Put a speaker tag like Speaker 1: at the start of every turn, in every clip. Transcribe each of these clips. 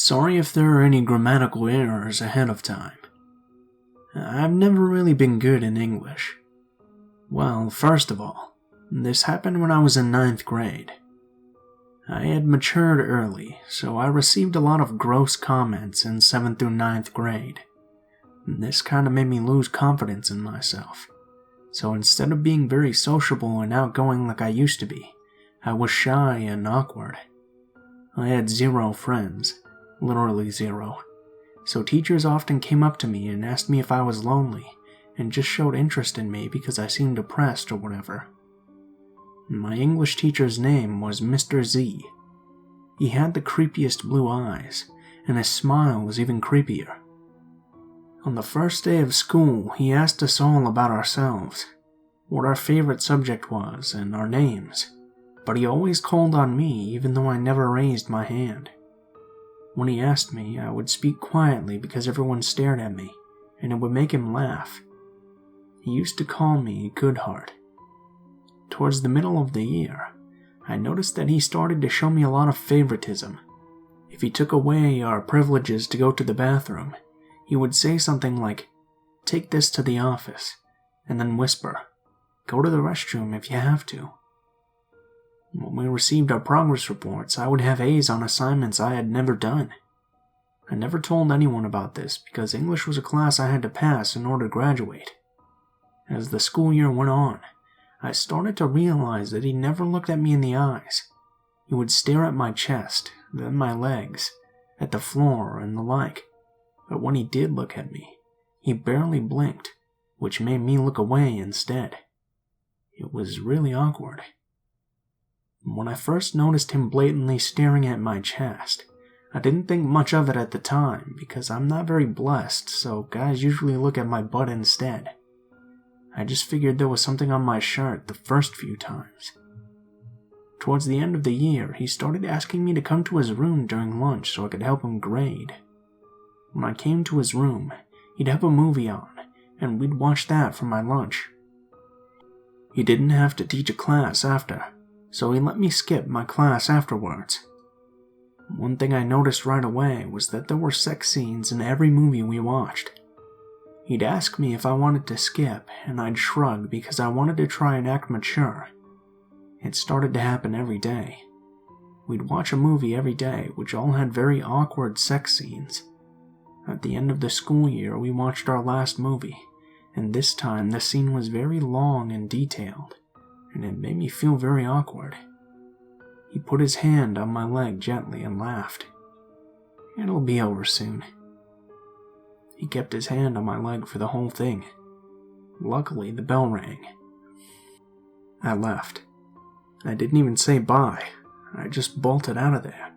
Speaker 1: Sorry if there are any grammatical errors ahead of time. I've never really been good in English. Well, first of all, this happened when I was in 9th grade. I had matured early, so I received a lot of gross comments in 7th through 9th grade. This kind of made me lose confidence in myself. So instead of being very sociable and outgoing like I used to be, I was shy and awkward. I had 0 friends, literally 0. So teachers often came up to me and asked me if I was lonely, and just showed interest in me because I seemed depressed or whatever. My English teacher's name was Mr. Z. He had the creepiest blue eyes, and his smile was even creepier. On the first day of school, he asked us all about ourselves, what our favorite subject was, and our names, but he always called on me even though I never raised my hand. When he asked me, I would speak quietly because everyone stared at me, and it would make him laugh. He used to call me Goodheart. Towards the middle of the year, I noticed that he started to show me a lot of favoritism. If he took away our privileges to go to the bathroom, he would say something like, "Take this to the office," and then whisper, "Go to the restroom if you have to." When we received our progress reports, I would have A's on assignments I had never done. I never told anyone about this because English was a class I had to pass in order to graduate. As the school year went on, I started to realize that he never looked at me in the eyes. He would stare at my chest, then my legs, at the floor, and the like. But when he did look at me, he barely blinked, which made me look away instead. It was really awkward. When I first noticed him blatantly staring at my chest, I didn't think much of it at the time because I'm not very blessed, so guys usually look at my butt instead. I just figured there was something on my shirt the first few times. Towards the end of the year, he started asking me to come to his room during lunch so I could help him grade. When I came to his room, he'd have a movie on, and we'd watch that for my lunch. He didn't have to teach a class after, so he let me skip my class afterwards. One thing I noticed right away was that there were sex scenes in every movie we watched. He'd ask me if I wanted to skip, and I'd shrug because I wanted to try and act mature. It started to happen every day. We'd watch a movie every day, which all had very awkward sex scenes. At the end of the school year, we watched our last movie, and this time the scene was very long and detailed, and it made me feel very awkward. He put his hand on my leg gently and laughed. "It'll be over soon." He kept his hand on my leg for the whole thing. Luckily, the bell rang. I left. I didn't even say bye. I just bolted out of there.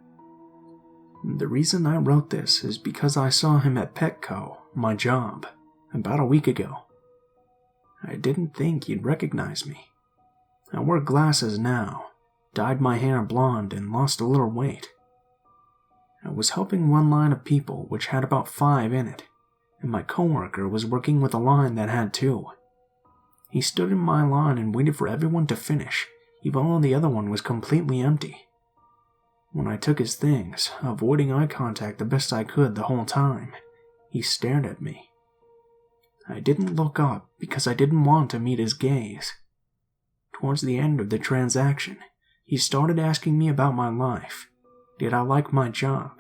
Speaker 1: The reason I wrote this is because I saw him at Petco, my job, about a week ago. I didn't think he'd recognize me. I wear glasses now, dyed my hair blonde, and lost a little weight. I was helping one line of people which had about 5 in it, and my coworker was working with a line that had 2. He stood in my line and waited for everyone to finish, even though the other one was completely empty. When I took his things, avoiding eye contact the best I could the whole time, he stared at me. I didn't look up because I didn't want to meet his gaze. Towards the end of the transaction, he started asking me about my life. Did I like my job?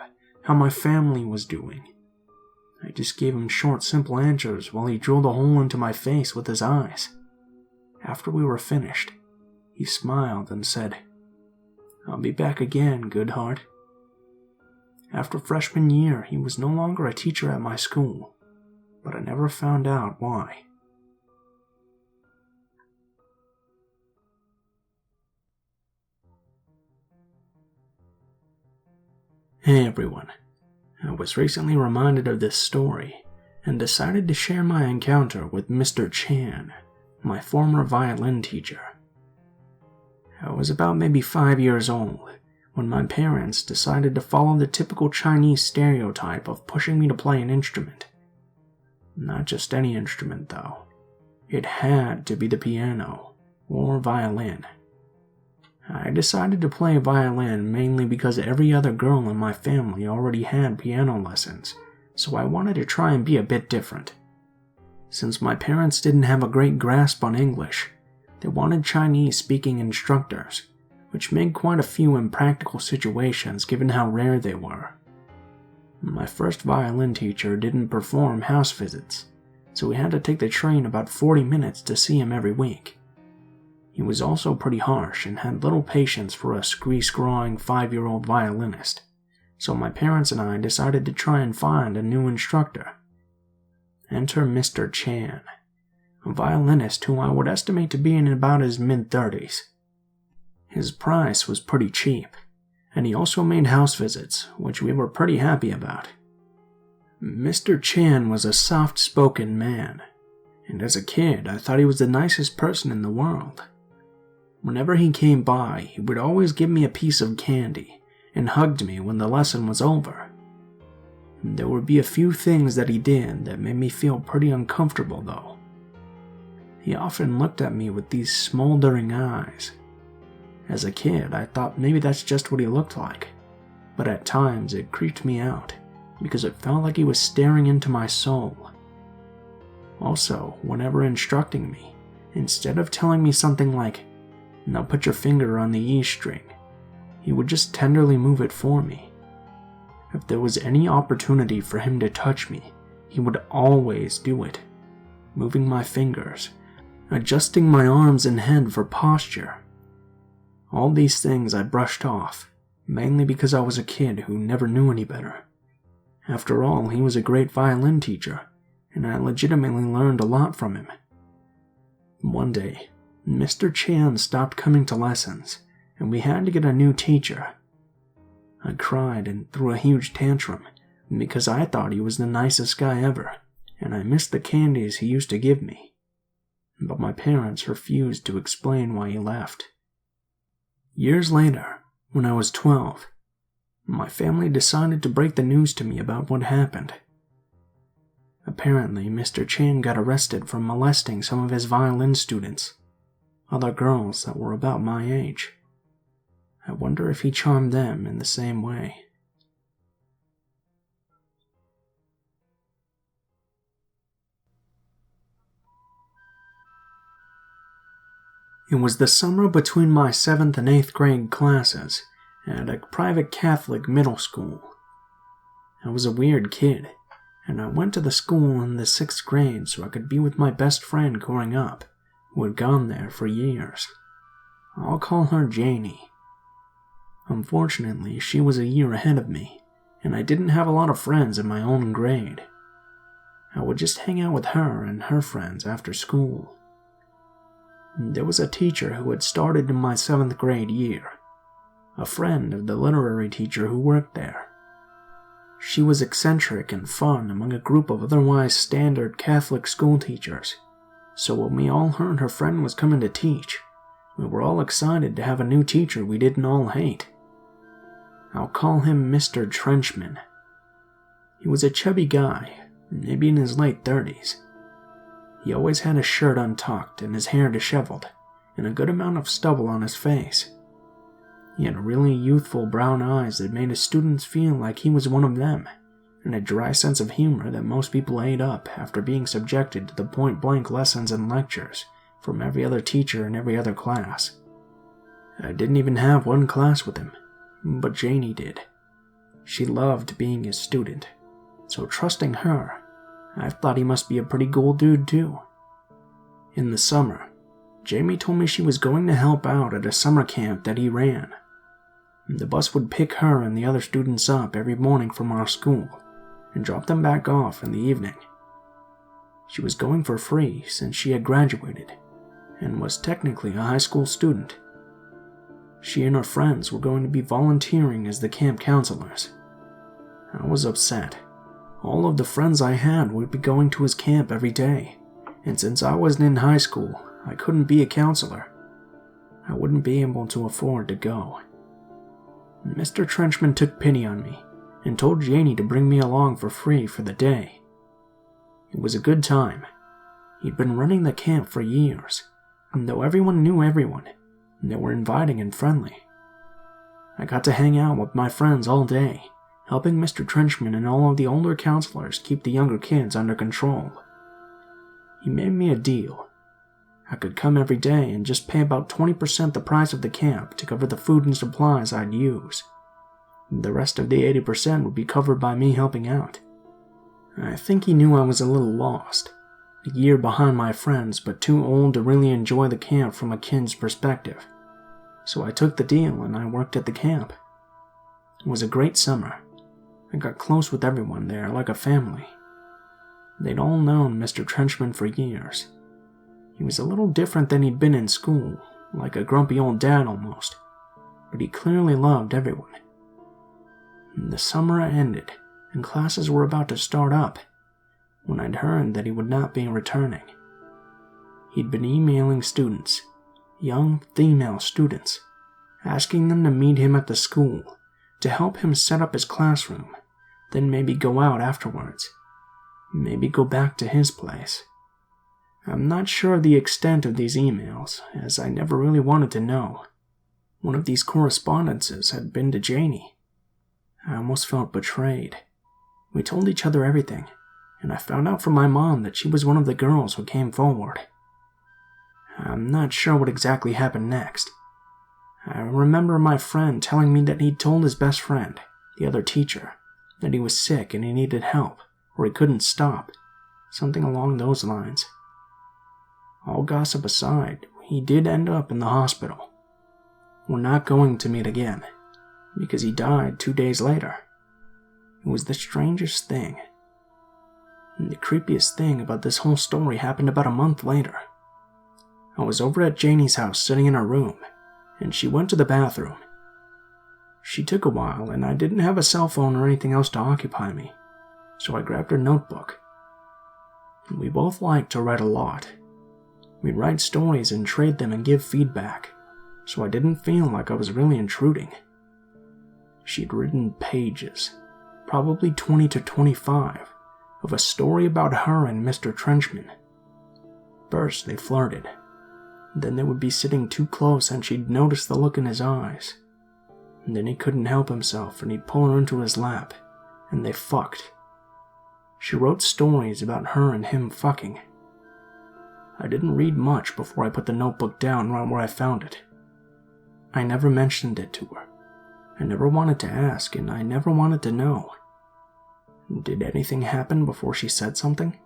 Speaker 1: How my family was doing? I just gave him short, simple answers while he drilled a hole into my face with his eyes. After we were finished, he smiled and said, "I'll be back again, Goodheart." After freshman year, he was no longer a teacher at my school, but I never found out why. Hey everyone, I was recently reminded of this story and decided to share my encounter with Mr. Chan, my former violin teacher. I was about maybe 5 years old when my parents decided to follow the typical Chinese stereotype of pushing me to play an instrument. Not just any instrument though. It had to be the piano or violin. I decided to play violin mainly because every other girl in my family already had piano lessons, so I wanted to try and be a bit different. Since my parents didn't have a great grasp on English, they wanted Chinese-speaking instructors, which made quite a few impractical situations given how rare they were. My first violin teacher didn't perform house visits, so we had to take the train about 40 minutes to see him every week. He was also pretty harsh and had little patience for a scree-scrawing 5-year-old violinist, so my parents and I decided to try and find a new instructor. Enter Mr. Chan, a violinist who I would estimate to be in about his mid-30s. His price was pretty cheap, and he also made house visits, which we were pretty happy about. Mr. Chan was a soft-spoken man, and as a kid I thought he was the nicest person in the world. Whenever he came by, he would always give me a piece of candy and hugged me when the lesson was over. There would be a few things that he did that made me feel pretty uncomfortable though. He often looked at me with these smoldering eyes. As a kid, I thought maybe that's just what he looked like, but at times it creeped me out because it felt like he was staring into my soul. Also, whenever instructing me, instead of telling me something like, "Now put your finger on the E string," he would just tenderly move it for me. If there was any opportunity for him to touch me, he would always do it, moving my fingers, adjusting my arms and head for posture. All these things I brushed off, mainly because I was a kid who never knew any better. After all, he was a great violin teacher, and I legitimately learned a lot from him. One day, Mr. Chan stopped coming to lessons, and we had to get a new teacher. I cried and threw a huge tantrum because I thought he was the nicest guy ever, and I missed the candies he used to give me. But my parents refused to explain why he left. Years later, when I was 12, my family decided to break the news to me about what happened. Apparently, Mr. Chan got arrested for molesting some of his violin students, other girls that were about my age. I wonder if he charmed them in the same way. It was the summer between my 7th and 8th grade classes at a private Catholic middle school. I was a weird kid, and I went to the school in the 6th grade so I could be with my best friend growing up, who had gone there for years. I'll call her Janie. Unfortunately, she was a year ahead of me, and I didn't have a lot of friends in my own grade. I would just hang out with her and her friends after school. There was a teacher who had started in my 7th grade year, a friend of the literary teacher who worked there. She was eccentric and fun among a group of otherwise standard Catholic school teachers, so when we all heard her friend was coming to teach, we were all excited to have a new teacher we didn't all hate. I'll call him Mr. Trenchman. He was a chubby guy, maybe in his late 30s. He always had his shirt untucked and his hair disheveled, and a good amount of stubble on his face. He had really youthful brown eyes that made his students feel like he was one of them, and a dry sense of humor that most people ate up after being subjected to the point-blank lessons and lectures from every other teacher in every other class. I didn't even have one class with him, but Janie did. She loved being his student, so trusting her, I thought he must be a pretty cool dude too. In the summer, Jamie told me she was going to help out at a summer camp that he ran. The bus would pick her and the other students up every morning from our school and drop them back off in the evening. She was going for free since she had graduated and was technically a high school student. She and her friends were going to be volunteering as the camp counselors. I was upset. All of the friends I had would be going to his camp every day, and since I wasn't in high school, I couldn't be a counselor. I wouldn't be able to afford to go. Mr. Trenchman took pity on me and told Janie to bring me along for free for the day. It was a good time. He'd been running the camp for years, and though everyone knew everyone, They were inviting and friendly. I got to hang out with my friends all day, helping Mr. Trenchman and all of the older counselors keep the younger kids under control. He made me a deal. I could come every day and just pay about 20% the price of the camp to cover the food and supplies I'd use. The rest of the 80% would be covered by me helping out. I think he knew I was a little lost, a year behind my friends but too old to really enjoy the camp from a kid's perspective. So I took the deal and I worked at the camp. It was a great summer. I got close with everyone there like a family. They'd all known Mr. Trenchman for years. He was a little different than he'd been in school, like a grumpy old dad almost, but he clearly loved everyone. The summer ended, and classes were about to start up, when I'd heard that he would not be returning. He'd been emailing students, young female students, asking them to meet him at the school, to help him set up his classroom, then maybe go out afterwards, maybe go back to his place. I'm not sure of the extent of these emails, as I never really wanted to know. One of these correspondences had been to Janie. I almost felt betrayed. We told each other everything, and I found out from my mom that she was one of the girls who came forward. I'm not sure what exactly happened next. I remember my friend telling me that he'd told his best friend, the other teacher, that he was sick and he needed help, or he couldn't stop, something along those lines. All gossip aside, he did end up in the hospital. We're not going to meet again, because he died 2 days later. It was the strangest thing. And the creepiest thing about this whole story happened about a month later. I was over at Janie's house sitting in her room, and she went to the bathroom. She took a while, and I didn't have a cell phone or anything else to occupy me, so I grabbed her notebook. We both liked to write a lot. We'd write stories and trade them and give feedback, so I didn't feel like I was really intruding. She'd written pages, probably 20 to 25, of a story about her and Mr. Trenchman. First they flirted, then they would be sitting too close and she'd notice the look in his eyes. And then he couldn't help himself and he'd pull her into his lap, and they fucked. She wrote stories about her and him fucking. I didn't read much before I put the notebook down right where I found it. I never mentioned it to her. I never wanted to ask, and I never wanted to know. Did anything happen before she said something?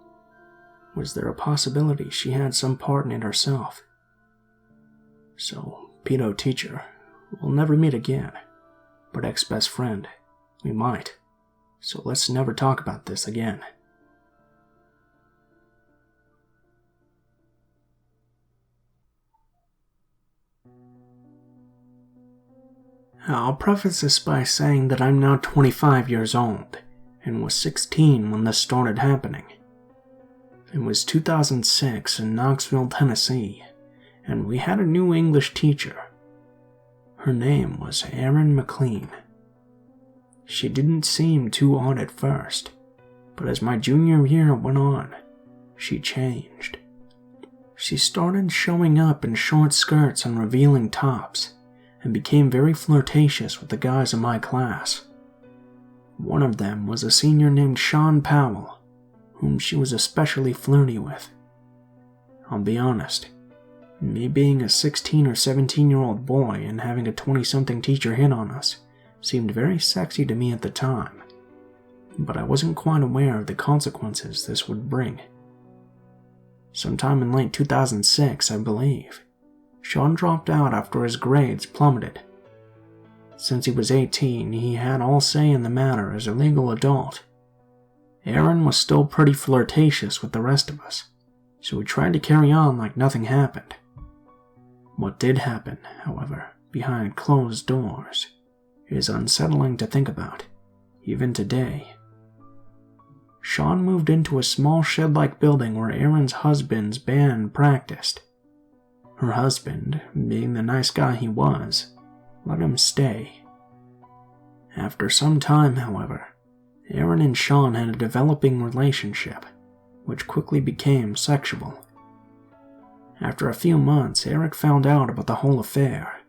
Speaker 1: Was there a possibility she had some part in it herself? So, Pedo Teacher, we'll never meet again, but ex-best friend, we might. So let's never talk about this again. I'll preface this by saying that I'm now 25 years old, and was 16 when this started happening. It was 2006 in Knoxville, Tennessee, and we had a new English teacher. Her name was Erin McLean. She didn't seem too odd at first, but as my junior year went on, she changed. She started showing up in short skirts and revealing tops, and became very flirtatious with the guys in my class. One of them was a senior named Sean Powell, whom she was especially flirty with. I'll be honest, me being a 16 or 17-year-old boy and having a 20-something teacher hit on us seemed very sexy to me at the time, but I wasn't quite aware of the consequences this would bring. Sometime in late 2006, I believe, Sean dropped out after his grades plummeted. Since he was 18, he had all say in the matter as a legal adult. Erin was still pretty flirtatious with the rest of us, so we tried to carry on like nothing happened. What did happen, however, behind closed doors, is unsettling to think about, even today. Sean moved into a small shed-like building where Erin's husband's band practiced. Her husband, being the nice guy he was, let him stay. After some time, however, Erin and Sean had a developing relationship, which quickly became sexual. After a few months, Eric found out about the whole affair.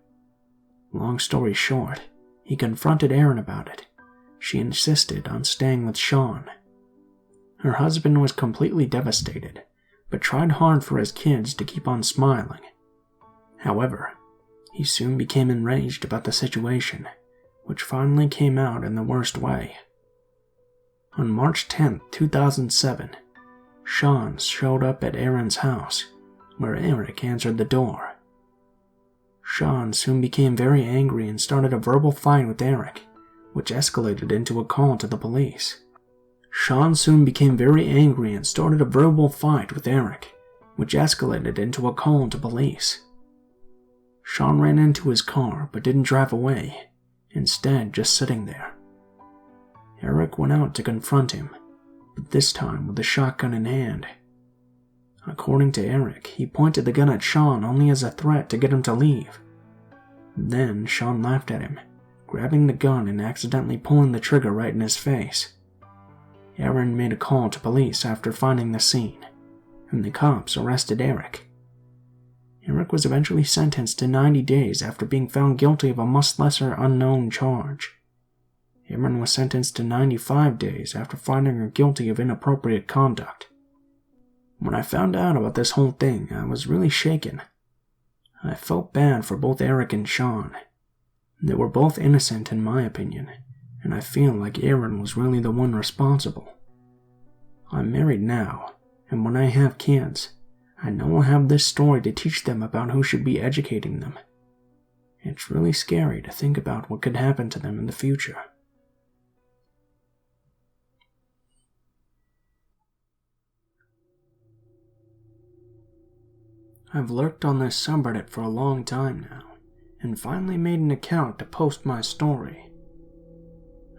Speaker 1: Long story short, he confronted Erin about it. She insisted on staying with Sean. Her husband was completely devastated, but tried hard for his kids to keep on smiling. However, he soon became enraged about the situation, which finally came out in the worst way. On March 10, 2007, Sean showed up at Erin's house, where Eric answered the door. Sean soon became very angry and started a verbal fight with Eric, which escalated into a call to the police. Sean ran into his car but didn't drive away, instead just sitting there. Eric went out to confront him, but this time with a shotgun in hand. According to Eric, he pointed the gun at Sean only as a threat to get him to leave. Then Sean laughed at him, grabbing the gun and accidentally pulling the trigger right in his face. Erin made a call to police after finding the scene, and the cops arrested Eric. Eric was eventually sentenced to 90 days after being found guilty of a much lesser unknown charge. Erin was sentenced to 95 days after finding her guilty of inappropriate conduct. When I found out about this whole thing, I was really shaken. I felt bad for both Eric and Sean. They were both innocent in my opinion, and I feel like Erin was really the one responsible. I'm married now, and when I have kids, I know I'll have this story to teach them about who should be educating them. It's really scary to think about what could happen to them in the future. I've lurked on this subreddit for a long time now, and finally made an account to post my story.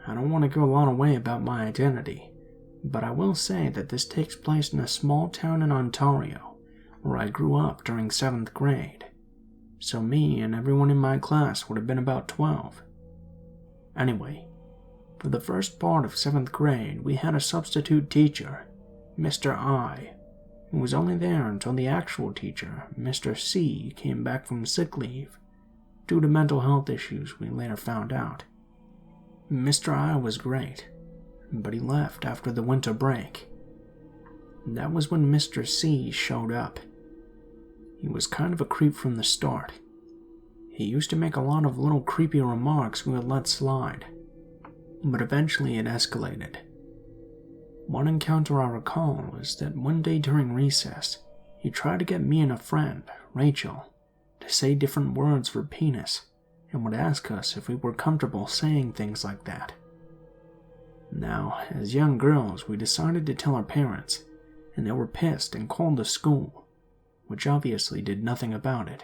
Speaker 1: I don't want to go a long way about my identity, but I will say that this takes place in a small town in Ontario, where I grew up during 7th grade, so me and everyone in my class would have been about 12. Anyway, for the first part of 7th grade, we had a substitute teacher, Mr. I, who was only there until the actual teacher, Mr. C, came back from sick leave, due to mental health issues we later found out. Mr. I was great, but he left after the winter break. That was when Mr. C showed up. He was kind of a creep from the start. He used to make a lot of little creepy remarks we would let slide, but eventually it escalated. One encounter I recall was that one day during recess, he tried to get me and a friend, Rachel, to say different words for penis, and would ask us if we were comfortable saying things like that. Now, as young girls, we decided to tell our parents, and they were pissed and called the school, which obviously did nothing about it,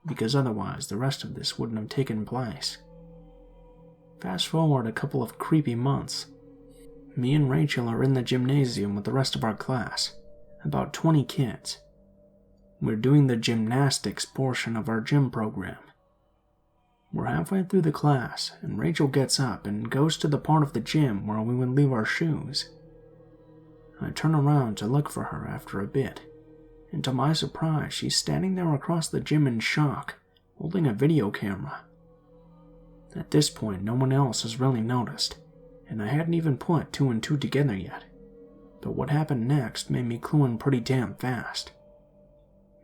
Speaker 1: because otherwise the rest of this wouldn't have taken place. Fast forward a couple of creepy months. Me and Rachel are in the gymnasium with the rest of our class, about 20 kids. We're doing the gymnastics portion of our gym program. We're halfway through the class, and Rachel gets up and goes to the part of the gym where we would leave our shoes. I turn around to look for her after a bit, and to my surprise, she's standing there across the gym in shock, holding a video camera. At this point, no one else has really noticed, and I hadn't even put 2 and 2 together yet. But what happened next made me clue in pretty damn fast.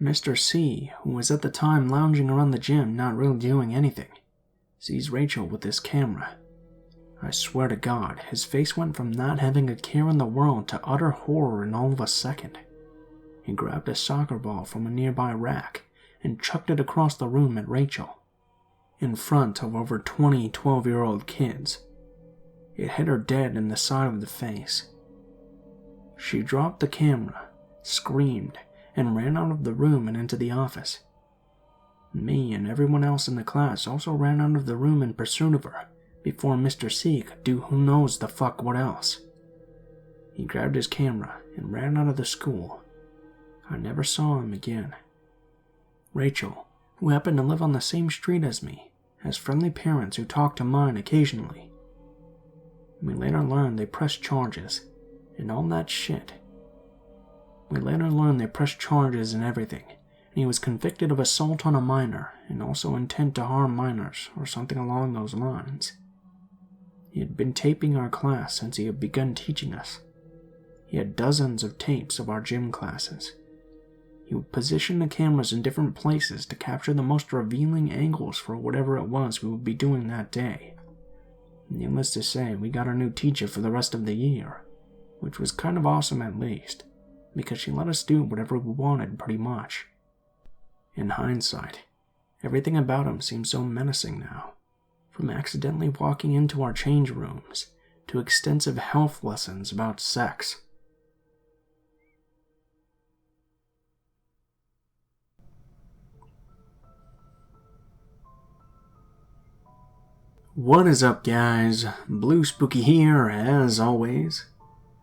Speaker 1: Mr. C, who was at the time lounging around the gym not really doing anything, sees Rachel with this camera. I swear to God, his face went from not having a care in the world to utter horror in all of a second. He grabbed a soccer ball from a nearby rack and chucked it across the room at Rachel, in front of over 20 12-year-old kids. It hit her dead in the side of the face. She dropped the camera, screamed, and ran out of the room and into the office. Me and everyone else in the class also ran out of the room in pursuit of her before Mr. C could do who knows the fuck what else. He grabbed his camera and ran out of the school. I never saw him again. Rachel, who happened to live on the same street as me, has friendly parents who talk to mine occasionally. We later learned they pressed charges, and all that shit. We later learned they pressed charges and everything, and he was convicted of assault on a minor and also intent to harm minors, or something along those lines. He had been taping our class since he had begun teaching us. He had dozens of tapes of our gym classes. He would position the cameras in different places to capture the most revealing angles for whatever it was we would be doing that day. Needless to say, we got a new teacher for the rest of the year, which was kind of awesome at least, because she let us do whatever we wanted pretty much. In hindsight, everything about him seems so menacing now, from accidentally walking into our change rooms to extensive health lessons about sex. What is up, guys? Blue Spooky here, as always.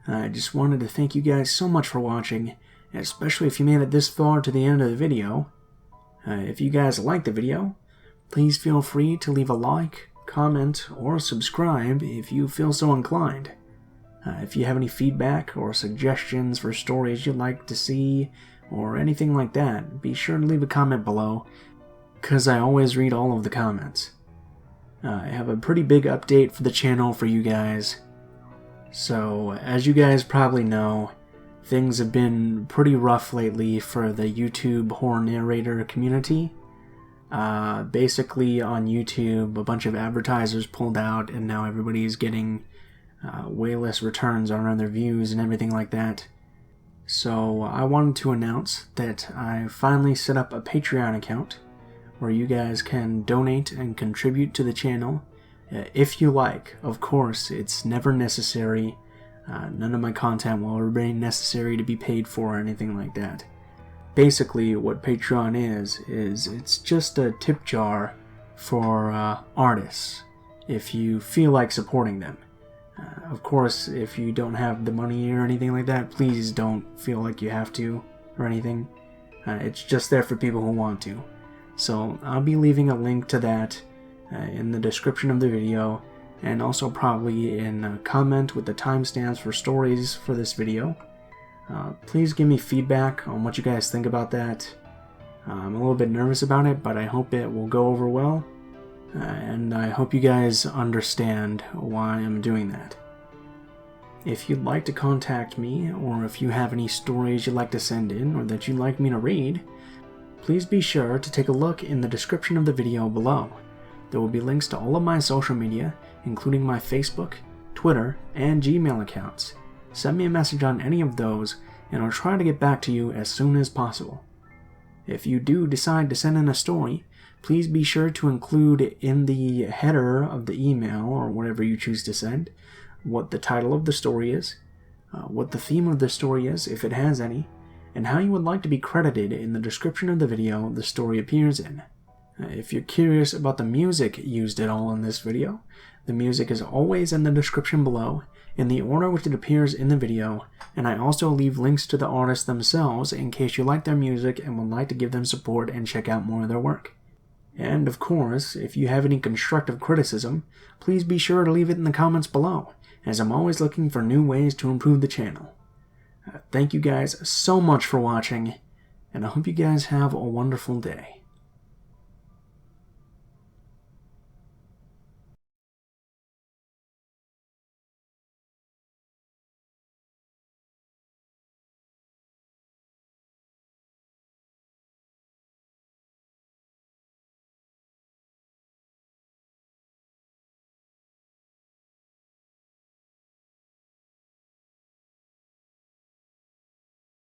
Speaker 1: I just wanted to thank you guys so much for watching, especially if you made it this far to the end of the video. If you guys liked the video, please feel free to leave a like, comment, or subscribe if you feel so inclined. If you have any feedback or suggestions for stories you'd like to see, or anything like that, be sure to leave a comment below, because I always read all of the comments. I have a pretty big update for the channel for you guys. So, as you guys probably know, things have been pretty rough lately for the YouTube horror narrator community. Basically, on YouTube, a bunch of advertisers pulled out, and now everybody's getting way less returns on their views and everything like that. So, I wanted to announce that I finally set up a Patreon account where you guys can donate and contribute to the channel if you like. Of course, it's never necessary. None of my content will ever be necessary to be paid for or anything like that. Basically, what Patreon is it's just a tip jar for artists, if you feel like supporting them. Of course, if you don't have the money or anything like that, please don't feel like you have to or anything. It's just there for people who want to. So I'll be leaving a link to that in the description of the video, and also probably in a comment with the timestamps for stories for this video. Please give me feedback on what you guys think about that. I'm a little bit nervous about it, but I hope it will go over well, and I hope you guys understand why I'm doing that. If you'd like to contact me, or if you have any stories you'd like to send in or that you'd like me to read, please be sure to take a look in the description of the video below. There will be links to all of my social media, including my Facebook, Twitter, and Gmail accounts. Send me a message on any of those, and I'll try to get back to you as soon as possible. If you do decide to send in a story, please be sure to include in the header of the email, or whatever you choose to send, what the title of the story is, what the theme of the story is, if it has any, and how you would like to be credited in the description of the video the story appears in. If you're curious about the music used at all in this video, the music is always in the description below, in the order which it appears in the video, and I also leave links to the artists themselves in case you like their music and would like to give them support and check out more of their work. And of course, if you have any constructive criticism, please be sure to leave it in the comments below, as I'm always looking for new ways to improve the channel. Thank you guys so much for watching, and I hope you guys have a wonderful day.